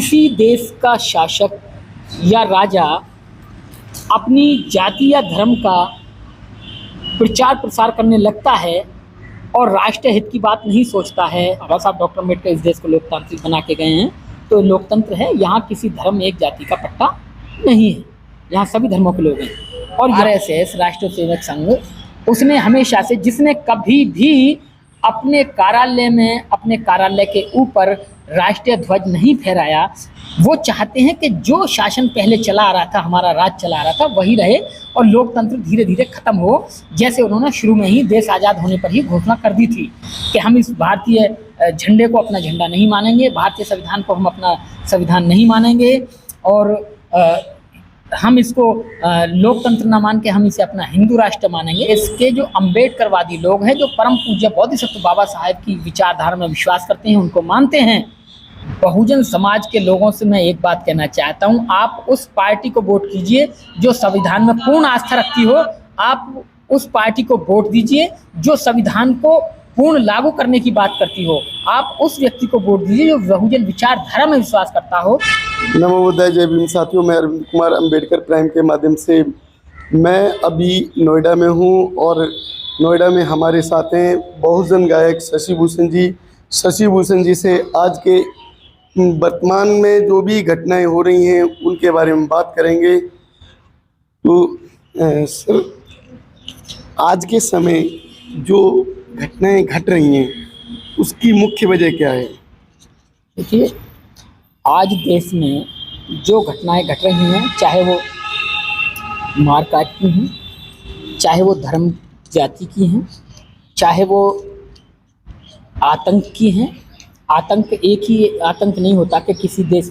किसी देश का शासक या राजा अपनी जाति या धर्म का प्रचार प्रसार करने लगता है और राष्ट्रीय हित की बात नहीं सोचता है। बाबा साहब डॉक्टर अम्बेडकर इस देश को लोकतांत्रिक बना के गए हैं, तो लोकतंत्र है, यहाँ किसी धर्म एक जाति का पट्टा नहीं है, यहाँ सभी धर्मों के लोग हैं। और आरएसएस राष्ट्रीय सेवक संघ उसने हमेशा से, जिसने कभी भी अपने कार्यालय में, अपने कार्यालय के ऊपर राष्ट्रीय ध्वज नहीं फहराया, वो चाहते हैं कि जो शासन पहले चला आ रहा था, हमारा राज चला आ रहा था, वही रहे और लोकतंत्र धीरे धीरे खत्म हो। जैसे उन्होंने शुरू में ही देश आज़ाद होने पर ही घोषणा कर दी थी कि हम इस भारतीय झंडे को अपना झंडा नहीं मानेंगे, भारतीय संविधान को हम अपना संविधान नहीं मानेंगे और हम इसको लोकतंत्र ना मान के हम इसे अपना हिंदू राष्ट्र मानेंगे। इसके जो अम्बेडकरवादी लोग हैं, जो परम पूज्य बोधिसत्व बाबा साहेब की विचारधारा में विश्वास करते हैं, उनको मानते हैं, बहुजन समाज के लोगों से मैं एक बात कहना चाहता हूं, आप उस पार्टी को वोट कीजिए जो संविधान में पूर्ण आस्था रखती हो। आप उस पार्टी को वोट दीजिए जो संविधान को पूर्ण लागू करने की बात करती हो। आप उस व्यक्ति को वोट दीजिए जो बहुजन विचारधारा में विश्वास करता हो। नमो बुद्धाय, जय भीम। साथियों, मैं अरविंद कुमार अम्बेडकर प्राइम के माध्यम से मैं अभी नोएडा में हूं और नोएडा में हमारे साथ हैं बहुजन गायक शशि भूषण जी। शशि भूषण जी से आज के वर्तमान में जो भी घटनाएं हो रही हैं उनके बारे में बात करेंगे। तो सर, आज के समय जो घटनाएं घट रही हैं उसकी मुख्य वजह क्या है? देखिए, आज देश में जो घटनाएं घट रही हैं, चाहे वो मारकाट की हैं, चाहे वो धर्म जाति की हैं, चाहे वो आतंक की हैं। आतंक एक ही आतंक नहीं होता कि किसी देश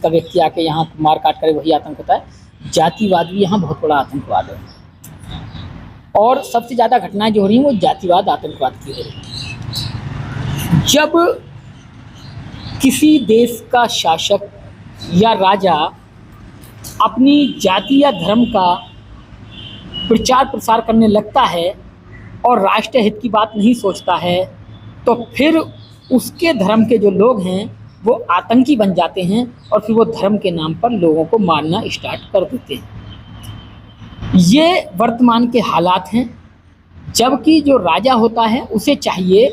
का व्यक्ति आके यहाँ मारकाट करे, वही आतंक होता है। जातिवाद भी यहाँ बहुत बड़ा आतंकवाद है और सबसे ज़्यादा घटनाएं जो हो रही हैं वो जातिवाद, आतंकवाद की हो रही हैं। जब किसी देश का शासक या राजा अपनी जाति या धर्म का प्रचार प्रसार करने लगता है और राष्ट्रीय हित की बात नहीं सोचता है, तो फिर उसके धर्म के जो लोग हैं वो आतंकी बन जाते हैं और फिर वो धर्म के नाम पर लोगों को मारना स्टार्ट कर देते हैं। ये वर्तमान के हालात हैं। जबकि जो राजा होता है उसे चाहिए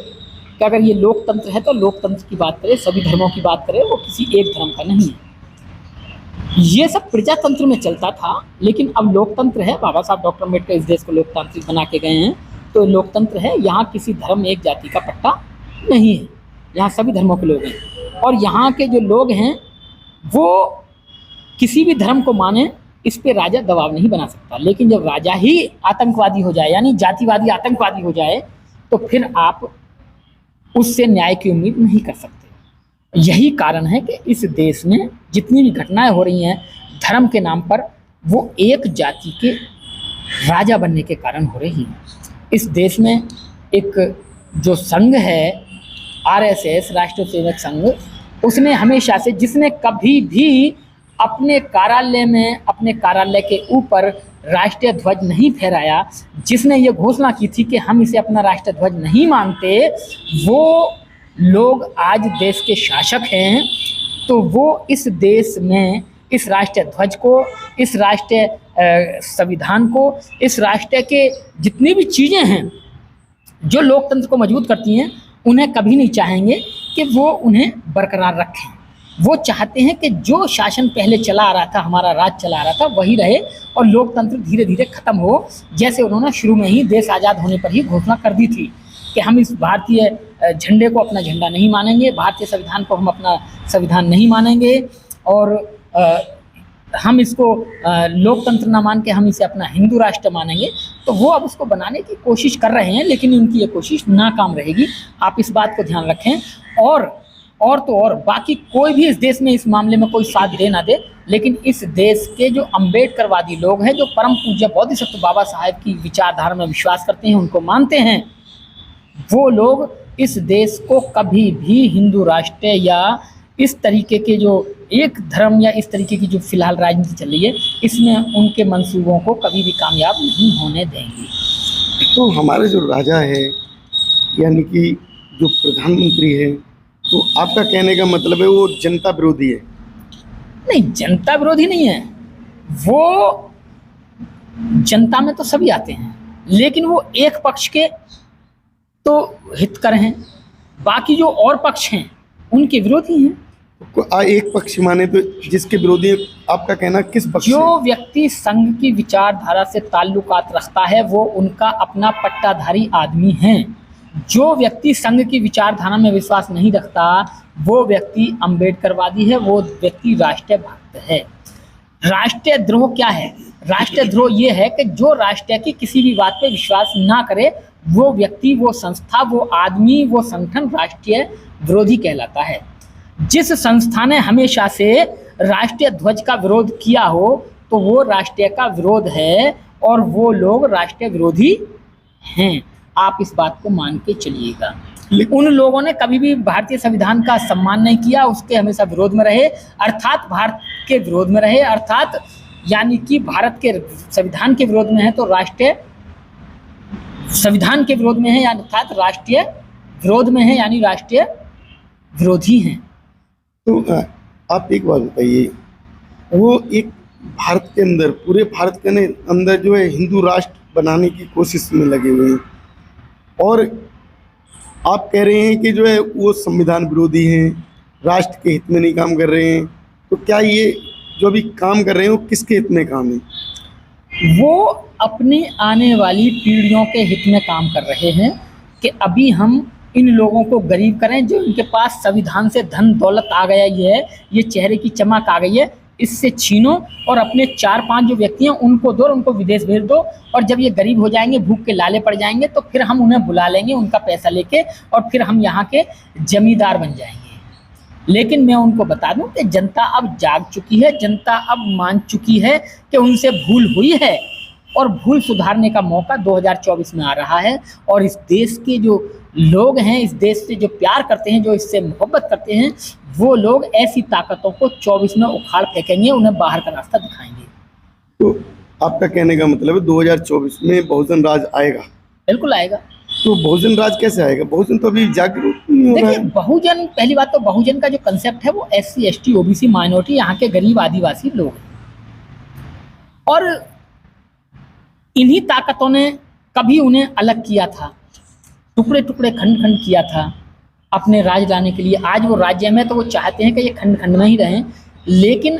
कि अगर ये लोकतंत्र है तो लोकतंत्र की बात करे, सभी धर्मों की बात करे, वो किसी एक धर्म का नहीं है। ये सब प्रजातंत्र में चलता था, लेकिन अब लोकतंत्र है। बाबा साहब डॉक्टर अम्बेडकर इस देश को लोकतांत्रिक बना के गए हैं, तो लोकतंत्र है, यहाँ किसी धर्म एक जाति का पट्टा नहीं है, यहाँ सभी धर्मों के लोग हैं। और यहाँ के जो लोग हैं वो किसी भी धर्म को माने, इस पे राजा दबाव नहीं बना सकता। लेकिन जब राजा ही आतंकवादी हो जाए, यानी जातिवादी आतंकवादी हो जाए, तो फिर आप उससे न्याय की उम्मीद नहीं कर सकते। यही कारण है कि इस देश में जितनी भी घटनाएं हो रही हैं धर्म के नाम पर, वो एक जाति के राजा बनने के कारण हो रही हैं। इस देश में एक जो संघ है, आरएसएस राष्ट्रीय सेवक संघ, उसने हमेशा से, जिसने कभी भी अपने कार्यालय में, अपने कार्यालय के ऊपर राष्ट्रीय ध्वज नहीं फहराया, जिसने ये घोषणा की थी कि हम इसे अपना राष्ट्रीय ध्वज नहीं मानते, वो लोग आज देश के शासक हैं। तो वो इस देश में इस राष्ट्रीय ध्वज को, इस राष्ट्रीय संविधान को, इस राष्ट्र के जितनी भी चीज़ें हैं जो लोकतंत्र को मजबूत करती हैं, उन्हें कभी नहीं चाहेंगे कि वो उन्हें बरकरार रखें। वो चाहते हैं कि जो शासन पहले चला आ रहा था, हमारा राज चला आ रहा था, वही रहे और लोकतंत्र धीरे धीरे खत्म हो। जैसे उन्होंने शुरू में ही देश आज़ाद होने पर ही घोषणा कर दी थी कि हम इस भारतीय झंडे को अपना झंडा नहीं मानेंगे, भारतीय संविधान को हम अपना संविधान नहीं मानेंगे और हम इसको लोकतंत्र ना मान के हम इसे अपना हिंदू राष्ट्र मानेंगे। तो वो अब उसको बनाने की कोशिश कर रहे हैं, लेकिन उनकी ये कोशिश नाकाम रहेगी। आप इस बात को ध्यान रखें। और बाकी कोई भी इस देश में इस मामले में कोई साथ दे ना दे, लेकिन इस देश के जो अम्बेडकरवादी लोग हैं, जो परम पूज्य बोधिसत्व बाबा साहेब की विचारधारा में विश्वास करते हैं, उनको मानते हैं, वो लोग इस देश को कभी भी हिंदू राष्ट्र या इस तरीके के जो एक धर्म या इस तरीके की जो फिलहाल राजनीति चल रही है, इसमें उनके मंसूबों को कभी भी कामयाब नहीं होने देंगे। तो हमारे जो राजा है, यानी कि जो प्रधानमंत्री है, तो आपका कहने का मतलब है वो जनता विरोधी है? नहीं, जनता विरोधी नहीं है वो। जनता में तो सभी आते हैं, लेकिन वो एक पक्ष के तो हितकर हैं, बाकी जो और पक्ष हैं उनके विरोधी हैं। एक पक्ष माने तो जिसके विरोधी आपका कहना किस पक्ष जो है? व्यक्ति संघ की विचारधारा से ताल्लुकात रखता है वो उनका अपना पट्टाधारी आदमी है। जो व्यक्ति संघ की विचारधारा में विश्वास नहीं रखता वो व्यक्ति अम्बेडकरवादी है, वो व्यक्ति राष्ट्रीय भक्त है। राष्ट्रीय द्रोह क्या है? राष्ट्रीय द्रोह ये है कि जो राष्ट्र की किसी भी बात पे विश्वास ना करे वो व्यक्ति, वो संस्था, वो आदमी, वो संगठन राष्ट्रीय विरोधी कहलाता है। जिस संस्था ने हमेशा से राष्ट्रीय ध्वज का विरोध किया हो तो वो राष्ट्रीय का विरोध है और वो लोग राष्ट्रीय विरोधी हैं। आप इस बात को मान के चलिएगा। उन लोगों ने कभी भी भारतीय संविधान का सम्मान नहीं किया, उसके हमेशा विरोध में रहे, अर्थात भारत के विरोध में रहे, अर्थात यानी कि भारत के संविधान के विरोध में है तो राष्ट्रीय संविधान के विरोध में है, अर्थात राष्ट्रीय विरोध में है, यानी राष्ट्रीय विरोधी हैं। तो आप एक बात बताइए, वो एक भारत के अंदर, पूरे भारत के अंदर जो है हिंदू राष्ट्र बनाने की कोशिश में लगे हुए हैं और आप कह रहे हैं कि जो है वो संविधान विरोधी हैं, राष्ट्र के हित में नहीं काम कर रहे हैं। तो क्या ये जो भी काम कर रहे हैं वो किसके हित में काम है? वो अपनी आने वाली पीढ़ियों के हित में काम कर रहे हैं कि अभी हम इन लोगों को गरीब करें, जो इनके पास संविधान से धन दौलत आ गया ये चेहरे की चमक आ गई है, इससे छीनो और अपने 4-5 जो व्यक्ति हैं उनको दो, उनको विदेश भेज दो और जब ये गरीब हो जाएंगे, भूख के लाले पड़ जाएंगे तो फिर हम उन्हें बुला लेंगे उनका पैसा लेके और फिर हम यहाँ के जमींदार बन जाएंगे। लेकिन मैं उनको बता दूं कि जनता अब जाग चुकी है, जनता अब मान चुकी है कि उनसे भूल हुई है और भूल सुधारने का मौका 2024 में आ रहा है। और इस देश के जो लोग हैं, इस देश से जो प्यार करते हैं, जो इससे मोहब्बत करते हैं, वो लोग ऐसी ताकतों को 24 में उखाड़ फेंकेंगे, उन्हें बाहर का रास्ता दिखाएंगे। तो आपका कहने का मतलब है 2024 में बहुजन राज आएगा? बिल्कुल आएगा। तो बहुजन राज कैसे आएगा? बहुजन तो अभी जागरूक नहीं हो रहा देखिए, है। बहुजन, पहली बात तो बहुजन का जो कंसेप्ट है वो SC ST OBC माइनॉरिटी, यहाँ के गरीब आदिवासी लोग हैं और इन्हीं ताकतों ने कभी उन्हें अलग किया था, टुकड़े टुकड़े खंड खंड किया था अपने राज लाने के लिए। आज वो राज्य में तो वो चाहते हैं कि ये खंड खंड में ही रहें, लेकिन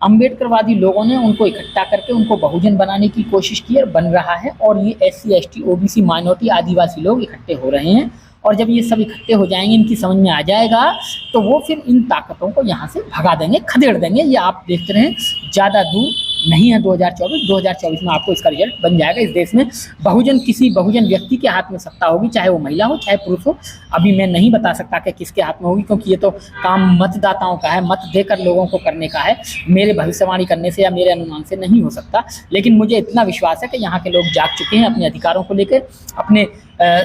अम्बेडकरवादी लोगों ने उनको इकट्ठा करके उनको बहुजन बनाने की कोशिश की और बन रहा है। और ये SC ST OBC माइनॉरिटी आदिवासी लोग इकट्ठे हो रहे हैं और जब ये सब इकट्ठे हो जाएंगे, इनकी समझ में आ जाएगा तो वो फिर इन ताकतों को यहाँ से भगा देंगे, खदेड़ देंगे। ये आप देखते रहें, ज़्यादा दूर नहीं है 2024 में आपको इसका रिजल्ट बन जाएगा। इस देश में बहुजन, किसी बहुजन व्यक्ति के हाथ में सत्ता होगी, चाहे वो महिला हो चाहे पुरुष हो। अभी मैं नहीं बता सकता कि किसके हाथ में होगी, क्योंकि ये तो काम मतदाताओं का है, मत देकर लोगों को करने का है। मेरे भविष्यवाणी करने से या मेरे अनुमान से नहीं हो सकता, लेकिन मुझे इतना विश्वास है कि यहाँ के लोग जाग चुके हैं अपने अधिकारों को लेकर, अपने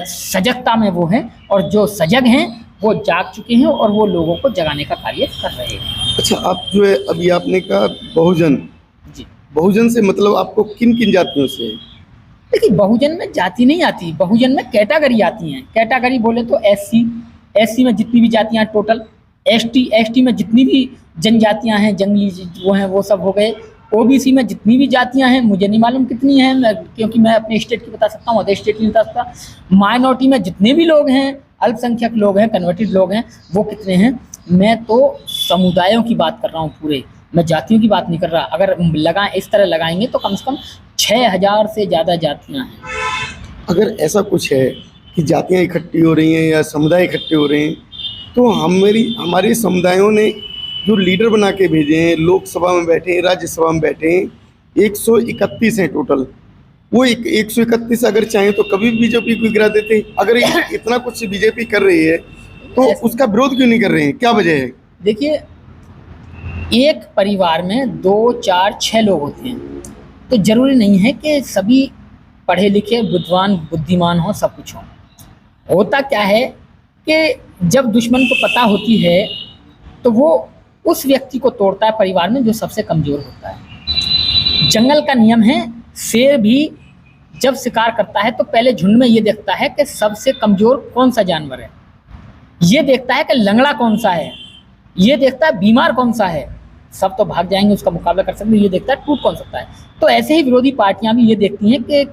सजगता में वो हैं और जो सजग हैं वो जाग चुके हैं और वो लोगों को जगाने का कार्य कर रहे हैं। अच्छा, आप जो है अभी आपने कहा बहुजन, जी, बहुजन से मतलब आपको किन किन जातियों से है? देखिए, बहुजन में जाति नहीं आती, बहुजन में कैटेगरी आती हैं। कैटेगरी बोले तो SC में जितनी भी जातियाँ टोटल, ST में जितनी भी जनजातियाँ हैं, जंगली वो हैं, वो सब हो गए। OBC में जितनी भी जातियां हैं, मुझे नहीं मालूम कितनी हैं, क्योंकि मैं अपने स्टेट की बता सकता हूँ, अदर स्टेट की नहीं बता सकता। माइनॉरिटी में जितने भी लोग हैं, अल्पसंख्यक लोग हैं, कन्वर्टेड लोग हैं, वो कितने हैं? मैं तो समुदायों की बात कर रहा हूँ पूरे, मैं जातियों की बात नहीं कर रहा। अगर लगाएं, इस तरह लगाएंगे तो कम से कम 6000 से ज़्यादा जातियाँ हैं। अगर ऐसा कुछ है कि जातियाँ इकट्ठी हो रही हैं या समुदाय इकट्ठे हो रहे हैं, तो हमारे समुदायों ने जो लीडर बना के भेजे हैं, लोकसभा में बैठे हैं, राज्यसभा में बैठे हैं, 131 हैं टोटल। वो 131 अगर चाहें तो कभी बीजेपी को गिरा देते। अगर इतना कुछ बीजेपी कर रही है तो उसका विरोध क्यों नहीं कर रहे हैं? क्या वजह है? देखिए, एक परिवार में 2, 4, 6 लोग होते हैं, तो जरूरी नहीं है कि सभी पढ़े लिखे, विद्वान, बुद्धिमान हो, सब कुछ हो। होता क्या है कि जब दुश्मन को पता होती है तो वो उस व्यक्ति को तोड़ता है परिवार में जो सबसे कमज़ोर होता है। जंगल का नियम है, शेर भी जब शिकार करता है तो पहले झुंड में ये देखता है कि सबसे कमज़ोर कौन सा जानवर है। ये देखता है कि लंगड़ा कौन सा है, ये देखता है बीमार कौन सा है। सब तो भाग जाएंगे, उसका मुकाबला कर सकते हैं, ये देखता है टूट कौन सकता है। तो ऐसे ही विरोधी पार्टियां भी ये देखती हैं कि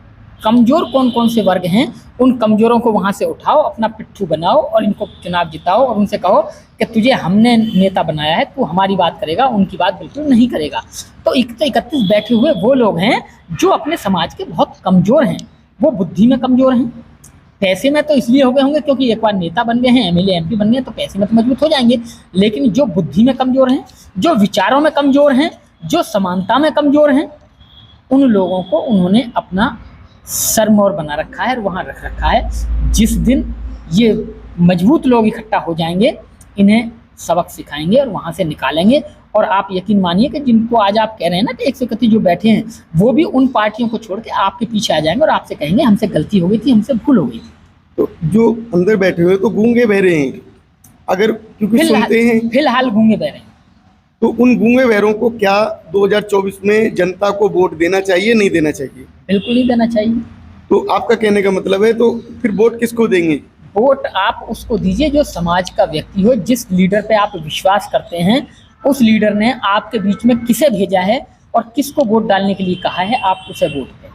कमज़ोर कौन कौन से वर्ग हैं, उन कमज़ोरों को वहाँ से उठाओ, अपना पिट्ठू बनाओ और इनको चुनाव जिताओ और उनसे कहो कि तुझे हमने नेता बनाया है, तू हमारी बात करेगा, उनकी बात बिल्कुल नहीं करेगा। तो 31 बैठे हुए वो लोग हैं जो अपने समाज के बहुत कमज़ोर हैं, वो बुद्धि में कमज़ोर हैं। पैसे में तो इसलिए हो गए होंगे क्योंकि एक बार नेता बन गए हैं, एमएलए एमपी बन गए, तो पैसे में तो मजबूत हो जाएंगे। लेकिन जो बुद्धि में कमज़ोर हैं, जो विचारों में कमज़ोर हैं, जो समानता में कमज़ोर हैं, उन लोगों को उन्होंने अपना सरमौर बना रखा है और वहाँ रख रखा है। जिस दिन ये मजबूत लोग इकट्ठा हो जाएंगे, इन्हें सबक सिखाएंगे और वहाँ से निकालेंगे। और आप यकीन मानिए कि जिनको आज आप कह रहे हैं ना कि 131 जो बैठे हैं, वो भी उन पार्टियों को छोड़ के आपके पीछे आ जाएंगे और आपसे कहेंगे हमसे गलती हो गई थी, हमसे भूल हो गई थी। तो जो अंदर बैठे हुए तो गूंगे बहरे हैं, अगर क्योंकि सुनते हैं फिलहाल गूंगे बहरे हैं। तो उन गूंगे बहरों को क्या 2024 में जनता को वोट देना चाहिए, नहीं देना चाहिए? बिल्कुल नहीं देना चाहिए। तो आपका कहने का मतलब है तो फिर वोट किसको देंगे? वोट आप उसको दीजिए जो समाज का व्यक्ति हो, जिस लीडर पे आप विश्वास करते हैं, उस लीडर ने आपके बीच में किसे भेजा है और किसको वोट डालने के लिए कहा है, आप उसे वोट दें।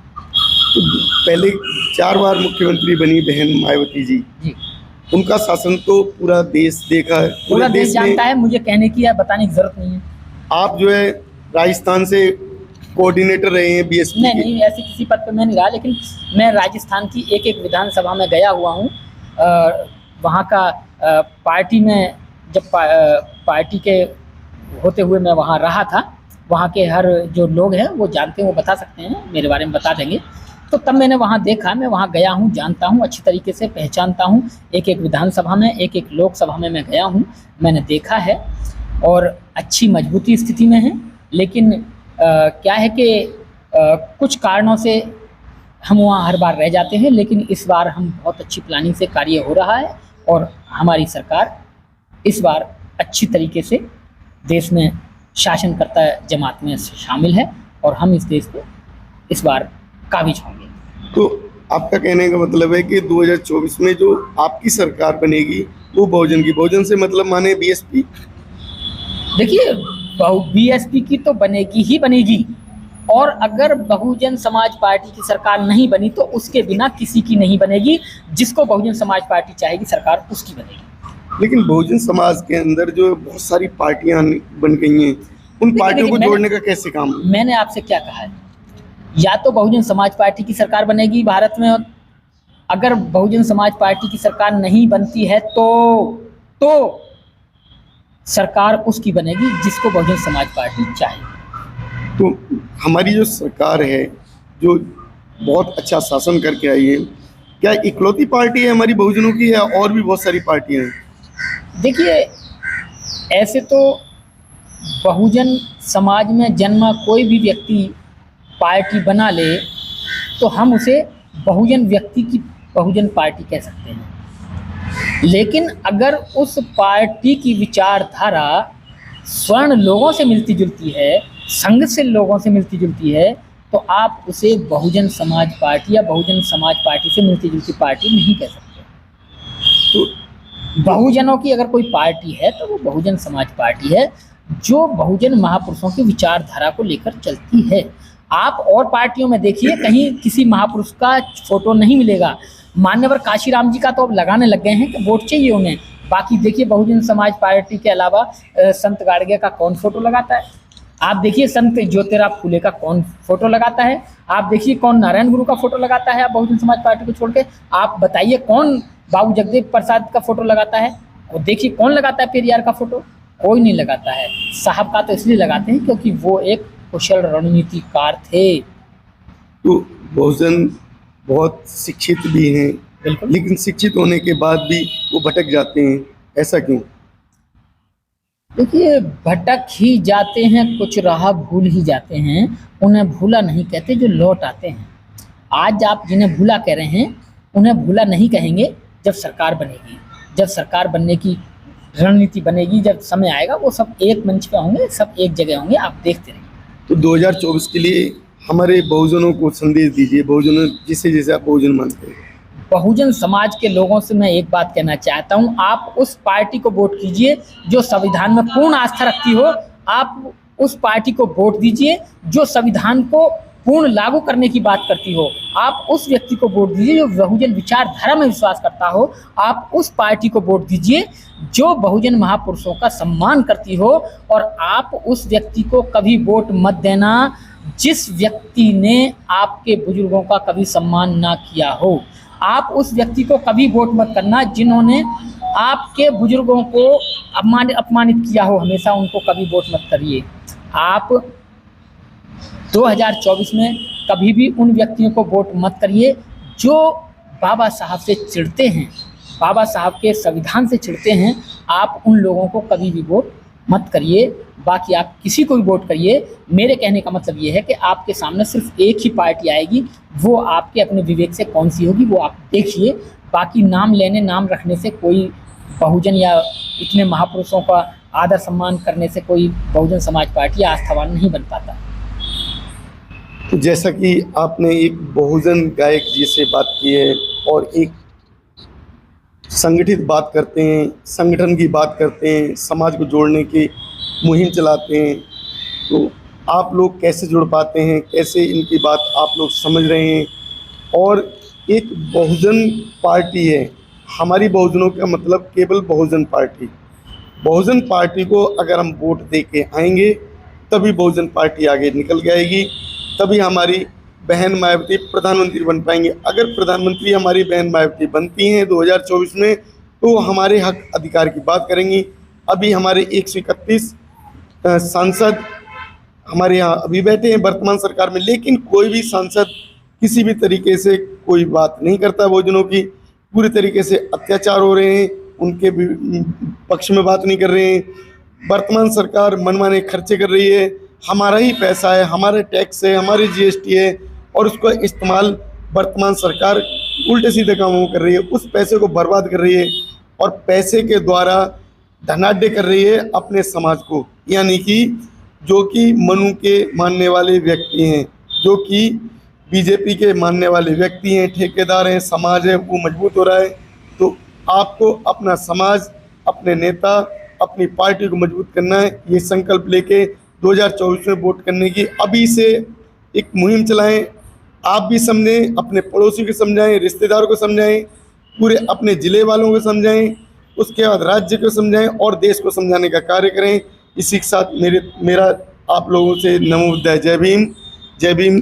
तो पहले 4 बार मुख्यमंत्री बनी बहन मायावती जी, उनका शासन तो पूरा देश देखा है, पूरा देश जानता है, मुझे कहने की या बताने की जरूरत नहीं है। आप जो है राजस्थान से कोऑर्डिनेटर रहे हैं बीएसपी के। नहीं, ऐसे किसी पद पर मैं नहीं रहा, लेकिन मैं राजस्थान की एक विधानसभा में गया हुआ हूँ। वहाँ का पार्टी में जब पार्टी के होते हुए मैं वहाँ रहा था, वहाँ के हर जो लोग हैं वो जानते हैं, वो बता सकते हैं, मेरे बारे में बता देंगे। तो तब मैंने वहाँ देखा, मैं वहाँ गया हूँ, जानता हूँ, अच्छी तरीके से पहचानता हूँ। एक विधानसभा में, एक लोकसभा में मैं गया हूँ, मैंने देखा है और अच्छी मजबूती स्थिति में है। लेकिन क्या है कि कुछ कारणों से हम वहाँ हर बार रह जाते हैं, लेकिन इस बार हम बहुत अच्छी प्लानिंग से कार्य हो रहा है और हमारी सरकार इस बार अच्छी तरीके से देश में शासनकर्ता जमात में शामिल है और हम इस देश पे इस बार काबिज होंगे। तो आपका कहने का मतलब है कि 2024 में जो आपकी सरकार बनेगी वो बहुजन की, बहुजन से मतलब माने बीएसपी? देखिए, बीएसपी की तो बनेगी ही बनेगी, और अगर बहुजन समाज पार्टी की सरकार नहीं बनी तो उसके बिना किसी की नहीं बनेगी। जिसको बहुजन समाज पार्टी चाहेगी सरकार, उसकी बनेगी। लेकिन बहुजन समाज के अंदर जो बहुत सारी पार्टियां बन गई हैं, उन पार्टियों को जोड़ने का कैसे काम? मैंने आपसे क्या कहा है, या तो बहुजन समाज पार्टी की सरकार बनेगी भारत में, अगर बहुजन समाज पार्टी की सरकार नहीं बनती है तो सरकार उसकी बनेगी जिसको बहुजन समाज पार्टी चाहे। तो हमारी जो सरकार है, जो बहुत अच्छा शासन करके आई है, क्या इकलौती पार्टी है हमारी बहुजनों की या और भी बहुत सारी पार्टियां हैं? देखिए, ऐसे तो बहुजन समाज में जन्मा कोई भी व्यक्ति पार्टी बना ले तो हम उसे बहुजन व्यक्ति की बहुजन पार्टी कह सकते हैं। लेकिन अगर उस पार्टी की विचारधारा स्वर्ण लोगों से मिलती जुलती है, संघ से लोगों से मिलती जुलती है, तो आप उसे बहुजन समाज पार्टी या बहुजन समाज पार्टी से मिलती जुलती पार्टी नहीं कह सकते। तो बहुजनों की अगर कोई पार्टी है तो वो बहुजन समाज पार्टी है, जो बहुजन महापुरुषों की विचारधारा को लेकर चलती है। आप और पार्टियों में देखिए, कहीं किसी महापुरुष का फोटो नहीं मिलेगा। मान्यवर काशीराम जी का तो अब लगाने लग गए हैं कि वोट चाहिए उन्हें। बाकी देखिए, बहुजन समाज पार्टी के अलावा संत गाड़गे का कौन फोटो लगाता है? आप देखिए, संत ज्योतिराव फूले का कौन फोटो लगाता है? आप देखिए, कौन नारायण गुरु का फोटो लगाता है? आप बहुजन समाज पार्टी को छोड़ के आप बताइए, कौन बाबू जगदेव प्रसाद का फोटो लगाता है? और देखिए, कौन लगाता है पेरियार का फोटो? कोई नहीं लगाता है। साहब का तो इसलिए लगाते हैं क्योंकि वो एक कुशल रणनीतिकार थे। तो बहुजन बहुत शिक्षित भी हैं, लेकिन शिक्षित होने के बाद भी वो भटक जाते हैं, ऐसा क्यों? देखिए, भटक ही जाते हैं, कुछ राह भूल ही जाते हैं। उन्हें भूला नहीं कहते जो लौट आते हैं। आज आप जिन्हें भूला कह रहे हैं, उन्हें भूला नहीं कहेंगे जब सरकार बनेगी। जब सरकार बनने की रणनीति बनेगी, जब समय आएगा, वो सब एक मंच पे होंगे, सब एक जगह होंगे, आप देखते रहिए। तो 2024 के लिए हमारे बहुजनों को संदेश दीजिए, बहुजनों जिसे जैसे आप बहुजन मानते हैं। बहुजन समाज के लोगों से मैं एक बात कहना चाहता हूं, आप उस पार्टी को वोट कीजिए जो संविधान में पूर्ण आस्था रखती हो। आप उस पार्टी को वोट दीजिए जो संविधान को पूर्ण लागू करने की बात करती हो। आप उस व्यक्ति को वोट दीजिए जो बहुजन विचारधारा में विश्वास करता हो। आप उस पार्टी को वोट दीजिए जो बहुजन महापुरुषों का सम्मान करती हो। और आप उस व्यक्ति को कभी वोट मत देना जिस व्यक्ति ने आपके बुजुर्गों का कभी सम्मान ना किया हो। आप उस व्यक्ति को कभी वोट मत करना जिन्होंने आपके बुजुर्गों को अपमानित किया हो। हमेशा उनको कभी वोट मत करिए। आप 2024 में कभी भी उन व्यक्तियों को वोट मत करिए जो बाबा साहब से चिढ़ते हैं, बाबा साहब के संविधान से चिढ़ते हैं। आप उन लोगों को कभी भी वोट मत करिए। बाकी आप किसी को भी वोट करिए। मेरे कहने का मतलब ये है कि आपके सामने सिर्फ एक ही पार्टी आएगी, वो आपके अपने विवेक से कौन सी होगी वो आप देखिए। बाकी नाम लेने, नाम रखने से कोई बहुजन या इतने महापुरुषों का आदर सम्मान करने से कोई बहुजन समाज पार्टी आस्थावान नहीं बन पाता। जैसा कि आपने एक बहुजन गायक जी से बात की है और एक संगठित बात करते हैं, संगठन की बात करते हैं, समाज को जोड़ने की मुहिम चलाते हैं, तो आप लोग कैसे जुड़ पाते हैं, कैसे इनकी बात आप लोग समझ रहे हैं? और एक बहुजन पार्टी है, हमारी बहुजनों का मतलब केवल बहुजन पार्टी। बहुजन पार्टी को अगर हम वोट दे के आएंगे तभी बहुजन पार्टी आगे निकल के आएगी, तभी हमारी बहन मायावती प्रधानमंत्री बन पाएंगे। अगर प्रधानमंत्री हमारी बहन मायावती बनती हैं 2024 में तो हमारे हक अधिकार की बात करेंगी। अभी हमारे 131 सांसद हमारे यहाँ अभी बैठे हैं वर्तमान सरकार में, लेकिन कोई भी सांसद किसी भी तरीके से कोई बात नहीं करता बहुजनों की। पूरी तरीके से अत्याचार हो रहे हैं, उनके भी पक्ष में बात नहीं कर रहे हैं। वर्तमान सरकार मनमाने खर्चे कर रही है। हमारा ही पैसा है, हमारे टैक्स है, हमारी जीएसटी है और उसका इस्तेमाल वर्तमान सरकार उल्टे सीधे कामों में कर रही है। उस पैसे को बर्बाद कर रही है और पैसे के द्वारा धनाढ्य कर रही है अपने समाज को। यानी कि जो कि मनु के मानने वाले व्यक्ति हैं, जो कि बीजेपी के मानने वाले व्यक्ति हैं, ठेकेदार हैं, समाज है वो मजबूत हो रहा है। तो आपको अपना समाज, अपने नेता, अपनी पार्टी को मजबूत करना है। ये संकल्प लेके 2024 में वोट करने की अभी से एक मुहिम चलाएं। आप भी समझें, अपने पड़ोसी को समझाएं, रिश्तेदारों को समझाएं, पूरे अपने ज़िले वालों को समझाएं, उसके बाद राज्य को समझाएं और देश को समझाने का कार्य करें। इसी के साथ मेरा आप लोगों से नमो बुद्धाय। जय भीम, जय भीम।